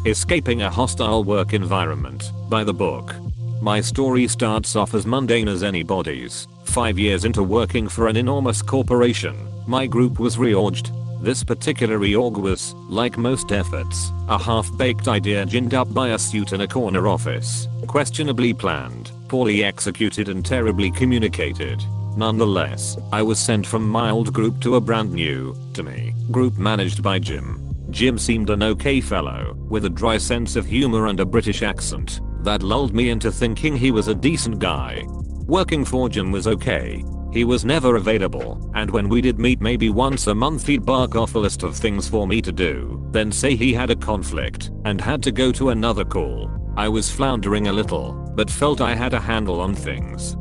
Escaping a Hostile Work Environment by the book. My story starts off as mundane as anybody's. 5 years into working for an enormous corporation, my group was reorged. This particular reorg was, like most efforts, a half-baked idea ginned up by a suit in a corner office, questionably planned, poorly executed and terribly communicated. Nonetheless, I was sent from my old group to a brand new, to me, group managed by Jim. Jim seemed an okay fellow, with a dry sense of humor and a British accent, that lulled me into thinking he was a decent guy. Working for Jim was okay. He was never available, and when we did meet maybe once a month he'd bark off a list of things for me to do, then say he had a conflict, and had to go to another call. I was floundering a little, but felt I had a handle on things.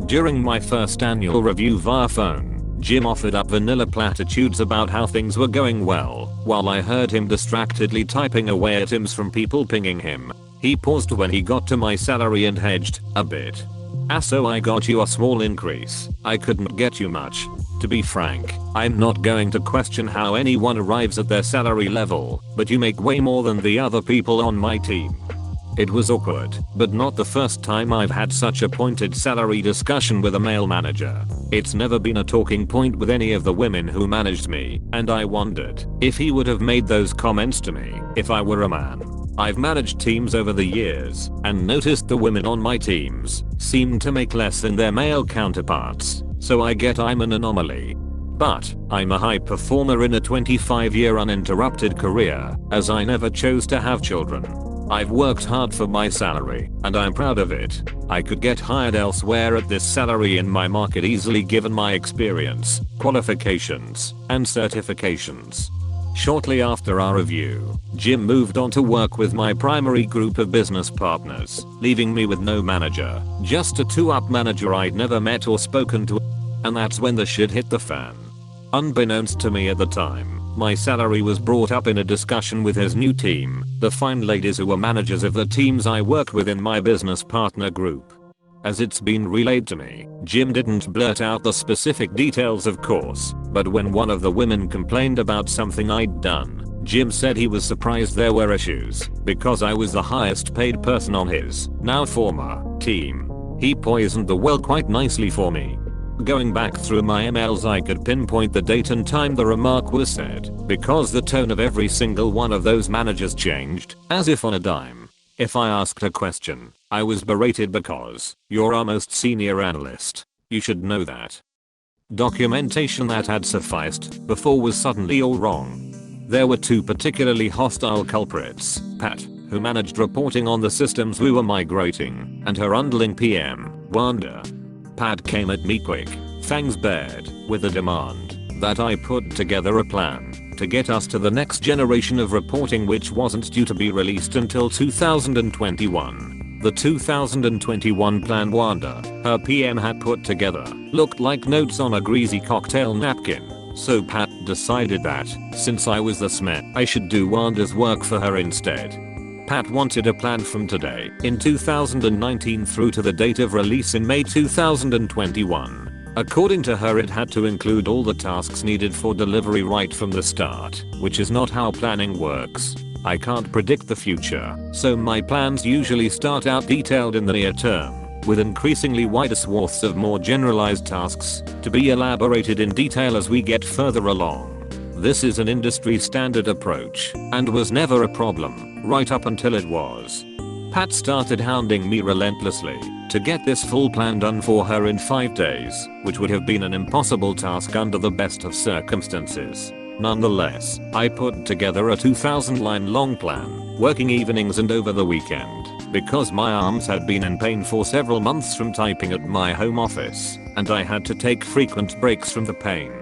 During my first annual review via phone, Jim offered up vanilla platitudes about how things were going well, while I heard him distractedly typing away at emails from people pinging him. He paused when he got to my salary and hedged a bit. So I got you a small increase. I couldn't get you much. To be frank, I'm not going to question how anyone arrives at their salary level, but you make way more than the other people on my team. It was awkward, but not the first time I've had such a pointed salary discussion with a male manager. It's never been a talking point with any of the women who managed me, and I wondered if he would have made those comments to me if I were a man. I've managed teams over the years, and noticed the women on my teams seem to make less than their male counterparts, so I get I'm an anomaly. But I'm a high performer in a 25-year uninterrupted career, as I never chose to have children. I've worked hard for my salary, and I'm proud of it. I could get hired elsewhere at this salary in my market easily given my experience, qualifications, and certifications. Shortly after our review, Jim moved on to work with my primary group of business partners, leaving me with no manager, just a 2-up manager I'd never met or spoken to. And that's when the shit hit the fan. Unbeknownst to me at the time, my salary was brought up in a discussion with his new team, the fine ladies who were managers of the teams I worked with in my business partner group. As it's been relayed to me, Jim didn't blurt out the specific details of course, but when one of the women complained about something I'd done, Jim said he was surprised there were issues, because I was the highest paid person on his, now former, team. He poisoned the well quite nicely for me. Going back through my emails I could pinpoint the date and time the remark was said, because the tone of every single one of those managers changed, as if on a dime. If I asked a question, I was berated because, "You're our most senior analyst. You should know that." Documentation that had sufficed before was suddenly all wrong. There were 2 particularly hostile culprits, Pat, who managed reporting on the systems we were migrating, and her underling PM, Wanda. Pat came at me quick, fangs bared, with a demand that I put together a plan to get us to the next generation of reporting which wasn't due to be released until 2021. The 2021 plan Wanda, her PM had put together, looked like notes on a greasy cocktail napkin, so Pat decided that, since I was the SME, I should do Wanda's work for her instead. Pat wanted a plan from today, in 2019 through to the date of release in May 2021. According to her it had to include all the tasks needed for delivery right from the start, which is not how planning works. I can't predict the future, so my plans usually start out detailed in the near term, with increasingly wider swaths of more generalized tasks, to be elaborated in detail as we get further along. This is an industry standard approach, and was never a problem, right up until it was. Pat started hounding me relentlessly to get this full plan done for her in 5 days, which would have been an impossible task under the best of circumstances. Nonetheless, I put together a 2,000-line long plan, working evenings and over the weekend, because my arms had been in pain for several months from typing at my home office, and I had to take frequent breaks from the pain.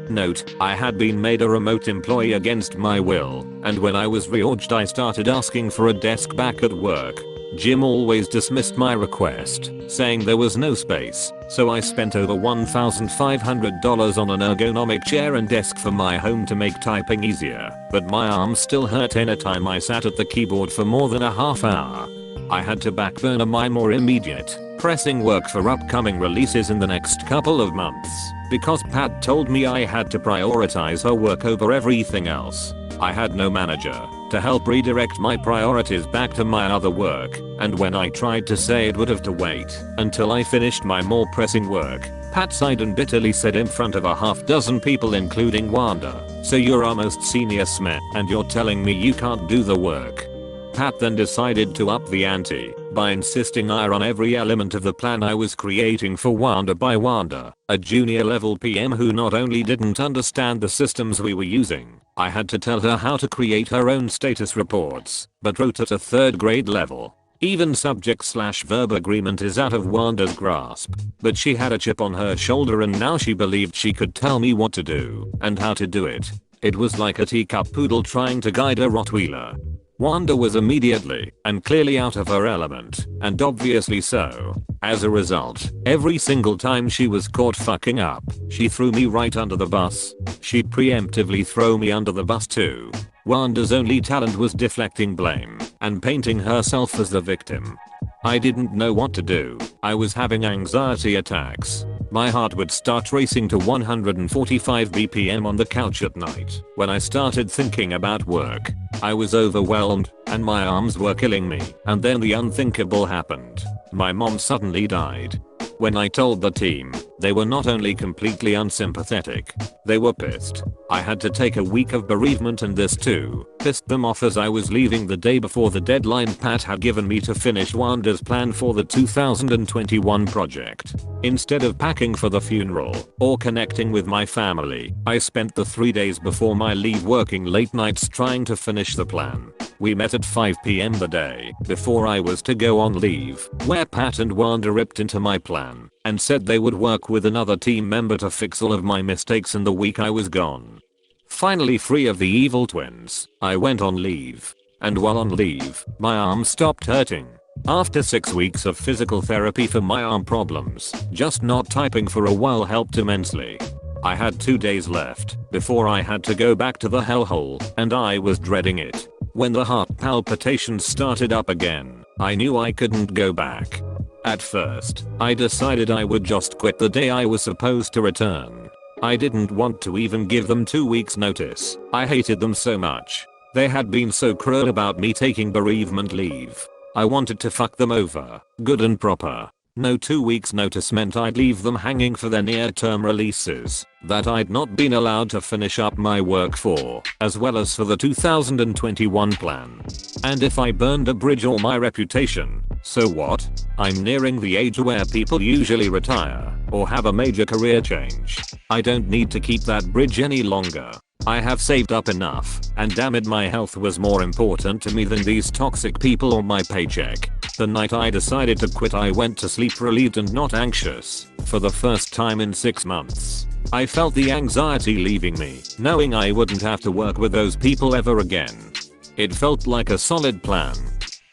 Note, I had been made a remote employee against my will, and when I was reorged I started asking for a desk back at work. Jim always dismissed my request, saying there was no space, so I spent over $1,500 on an ergonomic chair and desk for my home to make typing easier, but my arms still hurt anytime I sat at the keyboard for more than a half hour. I had to backburner my more immediate, pressing work for upcoming releases in the next couple of months, because Pat told me I had to prioritize her work over everything else. I had no manager, to help redirect my priorities back to my other work, and when I tried to say it would have to wait until I finished my more pressing work, Pat sighed and bitterly said in front of a half dozen people including Wanda, "So you're our most senior SME and you're telling me you can't do the work?" Pat then decided to up the ante by insisting I run every element of the plan I was creating for Wanda by Wanda, a junior level PM who not only didn't understand the systems we were using, I had to tell her how to create her own status reports, but wrote at a 3rd grade level. Even subject/verb agreement is out of Wanda's grasp, but she had a chip on her shoulder and now she believed she could tell me what to do and how to do it. It was like a teacup poodle trying to guide a Rottweiler. Wanda was immediately and clearly out of her element, and obviously so. As a result, every single time she was caught fucking up, she threw me right under the bus. She'd preemptively throw me under the bus too. Wanda's only talent was deflecting blame and painting herself as the victim. I didn't know what to do. I was having anxiety attacks. My heart would start racing to 145 BPM on the couch at night. When I started thinking about work, I was overwhelmed and my arms were killing me. And then the unthinkable happened. My mom suddenly died. When I told the team, they were not only completely unsympathetic, they were pissed. I had to take a week of bereavement and this too pissed them off as I was leaving the day before the deadline Pat had given me to finish Wanda's plan for the 2021 project. Instead of packing for the funeral or connecting with my family, I spent the 3 days before my leave working late nights trying to finish the plan. We met at 5 PM the day before I was to go on leave, where Pat and Wanda ripped into my plan and said they would work with another team member to fix all of my mistakes in the week I was gone. Finally free of the evil twins, I went on leave. And while on leave, my arm stopped hurting. After 6 weeks of physical therapy for my arm problems, just not typing for a while helped immensely. I had 2 days left before I had to go back to the hellhole, and I was dreading it. When the heart palpitations started up again, I knew I couldn't go back. At first, I decided I would just quit the day I was supposed to return. I didn't want to even give them 2 weeks notice. I hated them so much. They had been so cruel about me taking bereavement leave. I wanted to fuck them over, good and proper. No 2 weeks notice meant I'd leave them hanging for their near-term releases that I'd not been allowed to finish up my work for, as well as for the 2021 plan. And if I burned a bridge or my reputation, so what? I'm nearing the age where people usually retire or have a major career change. I don't need to keep that bridge any longer. I have saved up enough, and damn it, my health was more important to me than these toxic people or my paycheck. The night I decided to quit, I went to sleep relieved and not anxious for the first time in 6 months. I felt the anxiety leaving me, knowing I wouldn't have to work with those people ever again. It felt like a solid plan.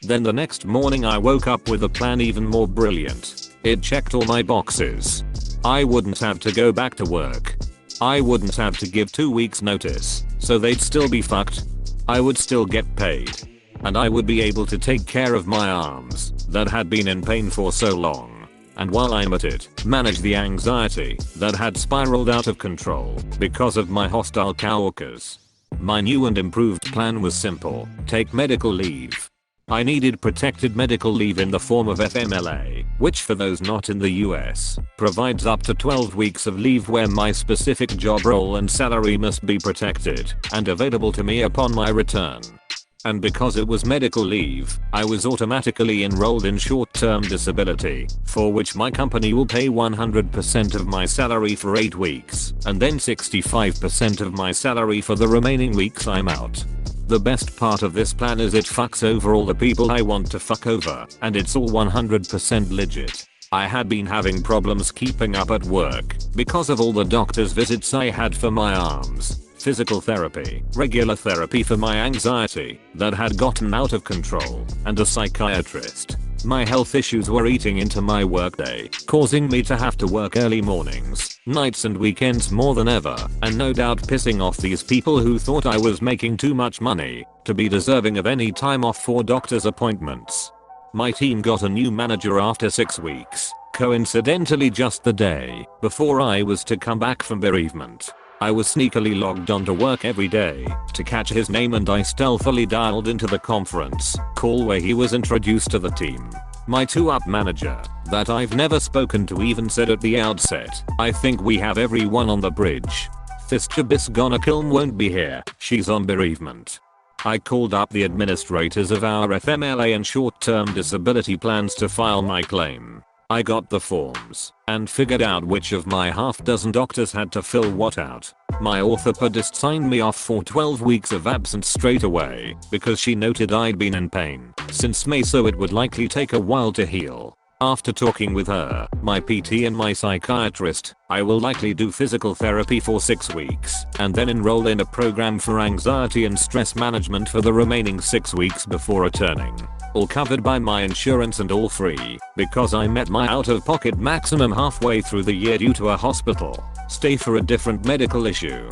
Then the next morning I woke up with a plan even more brilliant. It checked all my boxes. I wouldn't have to go back to work. I wouldn't have to give 2 weeks notice, so they'd still be fucked. I would still get paid. And I would be able to take care of my arms that had been in pain for so long. And while I'm at it, manage the anxiety that had spiraled out of control because of my hostile coworkers. My new and improved plan was simple: take medical leave. I needed protected medical leave in the form of FMLA, which for those not in the US, provides up to 12 weeks of leave where my specific job role and salary must be protected and available to me upon my return. And because it was medical leave, I was automatically enrolled in short-term disability, for which my company will pay 100% of my salary for 8 weeks, and then 65% of my salary for the remaining weeks I'm out. The best part of this plan is it fucks over all the people I want to fuck over, and it's all 100% legit. I had been having problems keeping up at work because of all the doctor's visits I had for my arms, physical therapy, regular therapy for my anxiety that had gotten out of control, and a psychiatrist. My health issues were eating into my workday, causing me to have to work early mornings, nights and weekends more than ever, and no doubt pissing off these people who thought I was making too much money to be deserving of any time off for doctor's appointments. My team got a new manager after 6 weeks, coincidentally just the day before I was to come back from bereavement. I was sneakily logged on to work every day to catch his name, and I stealthily dialed into the conference call where he was introduced to the team. My 2-up manager, that I've never spoken to, even said at the outset, "I think we have everyone on the bridge. This Jabis gonna kilm won't be here, she's on bereavement." I called up the administrators of our FMLA and short-term disability plans to file my claim. I got the forms and figured out which of my half-dozen doctors had to fill what out. My orthopedist signed me off for 12 weeks of absence straight away because she noted I'd been in pain since May, so it would likely take a while to heal. After talking with her, my PT and my psychiatrist, I will likely do physical therapy for 6 weeks and then enroll in a program for anxiety and stress management for the remaining 6 weeks before returning. All covered by my insurance and all free because I met my out-of-pocket maximum halfway through the year due to a hospital stay for a different medical issue.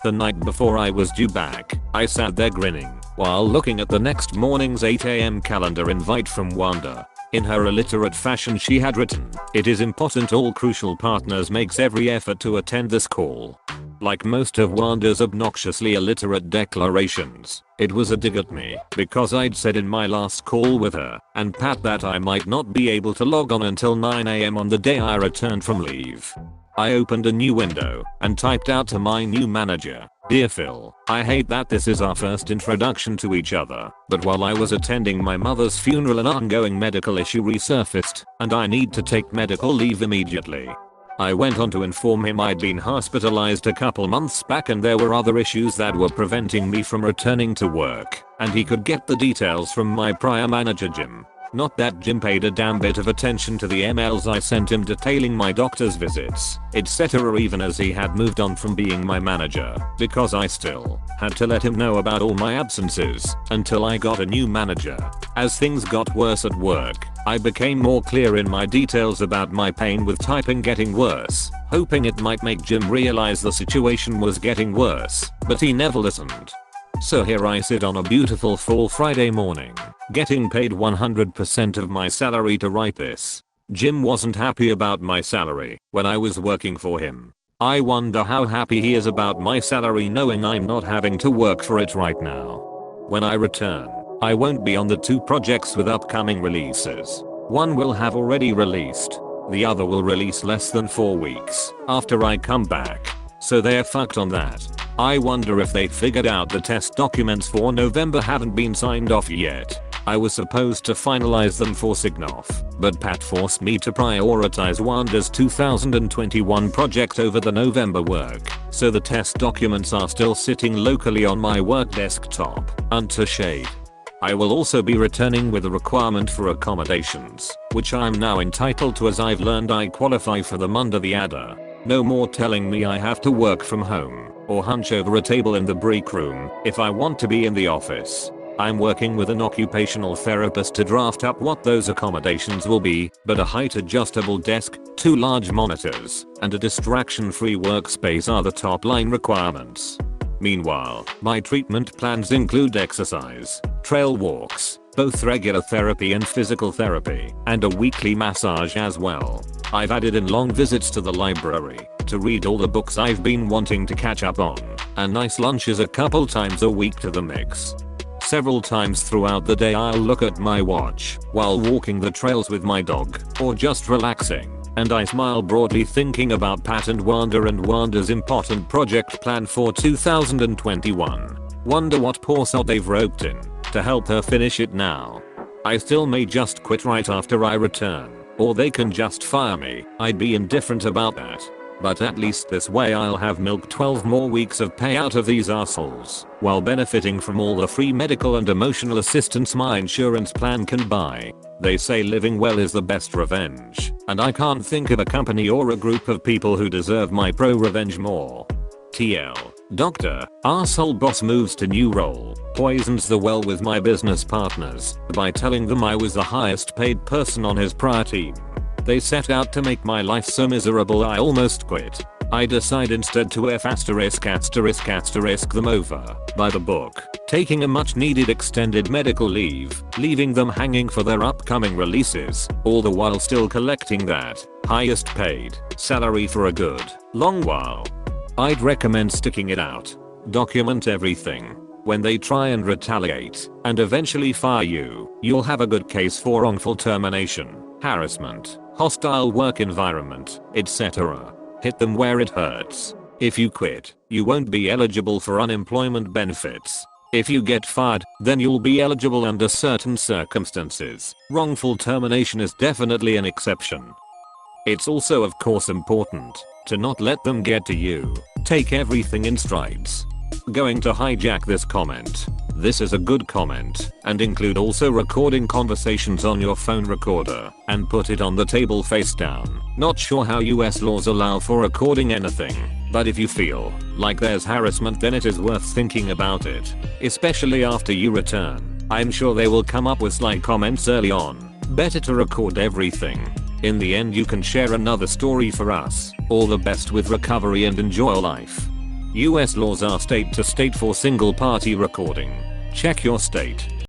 The night before I was due back, I sat there grinning while looking at the next morning's 8 AM calendar invite from Wanda. In her illiterate fashion she had written, "It is important all crucial partners makes every effort to attend this call." Like most of Wanda's obnoxiously illiterate declarations, it was a dig at me because I'd said in my last call with her and Pat that I might not be able to log on until 9 AM on the day I returned from leave. I opened a new window and typed out to my new manager, "Dear Phil, I hate that this is our first introduction to each other, but while I was attending my mother's funeral an ongoing medical issue resurfaced and I need to take medical leave immediately." I went on to inform him I'd been hospitalized a couple months back and there were other issues that were preventing me from returning to work, and he could get the details from my prior manager Jim. Not that Jim paid a damn bit of attention to the emails I sent him detailing my doctor's visits, etc., even as he had moved on from being my manager, because I still had to let him know about all my absences until I got a new manager. As things got worse at work, I became more clear in my details about my pain with typing getting worse, hoping it might make Jim realize the situation was getting worse, but he never listened. So here I sit on a beautiful fall Friday morning, getting paid 100% of my salary to write this. Jim wasn't happy about my salary when I was working for him. I wonder how happy he is about my salary knowing I'm not having to work for it right now. When I return, I won't be on the 2 projects with upcoming releases. One will have already released. The other will release less than 4 weeks after I come back. So they're fucked on that. I wonder if they figured out the test documents for November haven't been signed off yet. I was supposed to finalize them for sign-off, but Pat forced me to prioritize Wanda's 2021 project over the November work, so the test documents are still sitting locally on my work desktop, under shade. I will also be returning with a requirement for accommodations, which I'm now entitled to as I've learned I qualify for them under the ADA. No more telling me I have to work from home or hunch over a table in the break room if I want to be in the office. I'm working with an occupational therapist to draft up what those accommodations will be, but a height adjustable desk, 2 large monitors, and a distraction-free workspace are the top line requirements. Meanwhile, my treatment plans include exercise, trail walks, both regular therapy and physical therapy, and a weekly massage as well. I've added in long visits to the library to read all the books I've been wanting to catch up on, and nice lunches a couple times a week to the mix. Several times throughout the day I'll look at my watch while walking the trails with my dog or just relaxing, and I smile broadly thinking about Pat and Wanda's important project plan for 2021. Wonder what poor sod they've roped in to help her finish it now. I still may just quit right after I return, or they can just fire me. I'd be indifferent about that. But at least this way I'll have milked 12 more weeks of pay out of these assholes, while benefiting from all the free medical and emotional assistance my insurance plan can buy. They say living well is the best revenge, and I can't think of a company or a group of people who deserve my ProRevenge more. TL. Doctor, arsehole boss moves to new role, poisons the well with my business partners by telling them I was the highest paid person on his prior team. They set out to make my life so miserable I almost quit. I decide instead to them over by the book, taking a much needed extended medical leave, leaving them hanging for their upcoming releases, all the while still collecting that highest paid salary for a good long while. I'd recommend sticking it out. Document everything. When they try and retaliate and eventually fire you, you'll have a good case for wrongful termination, harassment, hostile work environment, etc. Hit them where it hurts. If you quit, you won't be eligible for unemployment benefits. If you get fired, then you'll be eligible under certain circumstances. Wrongful termination is definitely an exception. It's also of course important to not let them get to you. Take everything in strides. Going to hijack this comment. This is a good comment, and include also recording conversations on your phone recorder and put it on the table face down. Not sure how US laws allow for recording anything, but if you feel like there's harassment, then it is worth thinking about it, especially after you return. I'm sure they will come up with sly comments early on. Better to record everything. In the end you can share another story for us. All the best with recovery and enjoy life. US laws are state to state for single party recording. Check your state.